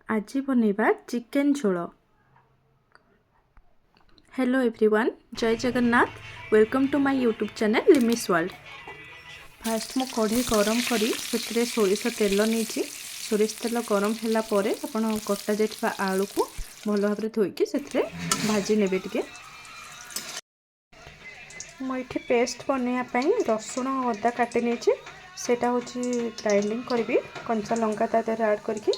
आज बनैबा चिकेन झोल। हेलो एवरीवन, जय Jagannath. Welcome to my YouTube channel लिमिस वर्ल्ड। फास्ट मो कढ़ी गरम करी से सोरिष तेल नहीं। सोरिष तेल गरम है पर आपण कटा जाइथिबा आलू को भल भाव धोईकी से भाजी नेबे टिके। मुझे पेस्ट बनवाई रसुण अदा काटी नहीं सेटा हूँ ग्राइंडिंग करी कंचा लंका तादेह ऐड करके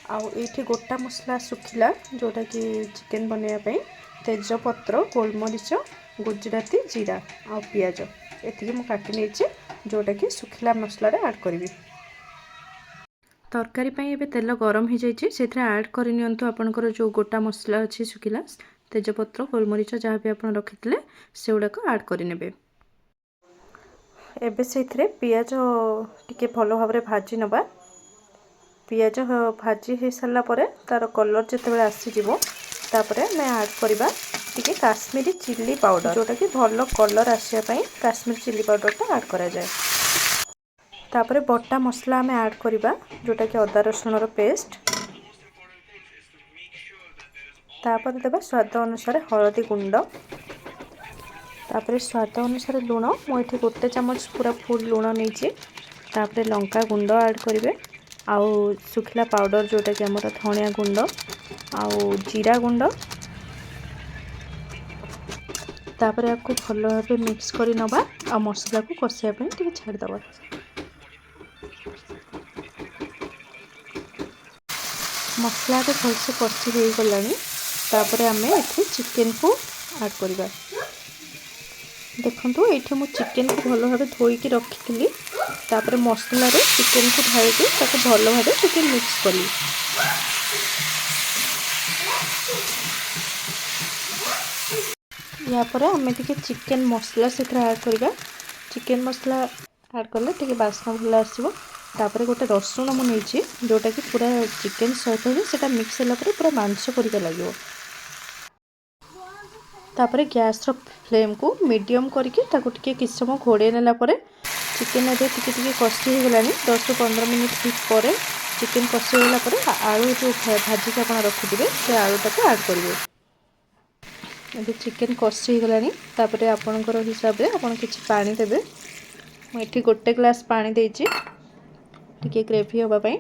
आउे गोटा मसला सुखिला जोटा कि चिकेन बनवाई तेजपत्र गोलमरीच गुजराती जीरा आ पियाज एति मु काटी नहीं जोटा कि सुखिला मसला ऐड करी। तरकारी पाई एबे तेल गरम हो जाइए से ऐड करनी आपंकर जो गोटा मसला अच्छी सुखिला तेजपत्र गोलमरीच जहाँ भी आप रखी से गुड़ाक ऐड करें। एबे से पियाज टिके भल भाव भाजी नबा। पियाज भाजी हो सारा पर तार कलर जिते आसीज तापर आम ऐड करवा टिके काश्मीरी चिली पाउडर जोटा कि भल कलर आसापी काश्मीरी चिली पाउडर ऐड करा जाए। तापर बटा मसला आम ऐड करवा जोटा कि अदा रसुण पेस्ट। तापर देवा स्वाद अनुसार हलदी गुंड। तापर स्वाद अनुसार लुण मुझे गोटे चामच पूरा फुल लुण नहीं। तापर लंका गुंड ऐड करेंगे आउ सुखिला पाउडर जोटा कि आमर धनिया गुंड आउ जीरा गुंड। तापर आपको भल भाव मिक्स कर नवा आ मसला को कषापी टे छाड़दबा। मसला भलसे कषि हो गला तापर आम ये चिकेन को ऐड करवा। देखो ये मुझे चिकेन को भल भाव धोईकी रखी तापर मसला चिकेन को ढाई भल भाव चिकेन मिक्स कली। यापर आम टे चिकेन मसला से ऐड करवा। चिकेन मसला ऐड कले टे बास्ना भल आसो। तापर गोटे रसुण मुझे जोटा कि पूरा चिकेन सहित ही से मिक्स होला पूरा मांस परिका लगे। तापर गैस फ्लेम को मीडियम करके किसी समय घोड़े नेला चिकेन टिके कषि हो गला 10-15 मिनट पर चिकेन कषि होला आलू जो भाजिक आप रखिथे से आलूटा ऐड करेंगे। ये चिकेन कषि हो गला तापर आपणकर हिसाब से आप किसी पानी देवे। मुझे गोटे ग्लास पानी देती टिके ग्रेवी होगापाई।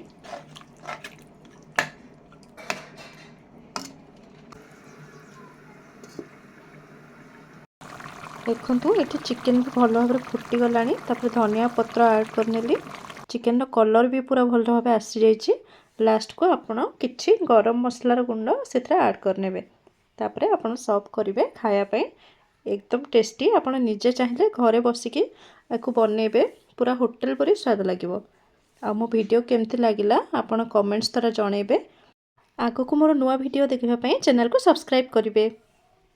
देखु ये चिकेन भी भल भाव फुटी गला धनिया पत्र ऐड करनेली। चिकेन कलर भी पूरा भल भाव आसी जाइए। लास्ट को आपड़ कि गरम मसलार गुंड से ऐड करने तापर आप सर्व करेंगे खायापी एकदम टेस्टी। आप निजे चाहिए घरे बसिकी आपको बनइबे पूरा होटेल पर स्वाद लगे। आ मो वीडियो केमती लगिला आपण कमेंट्स द्वारा जनइबे। आगको मोर नुआ वीडियो देखापी चैनल को सब्सक्राइब करेंगे।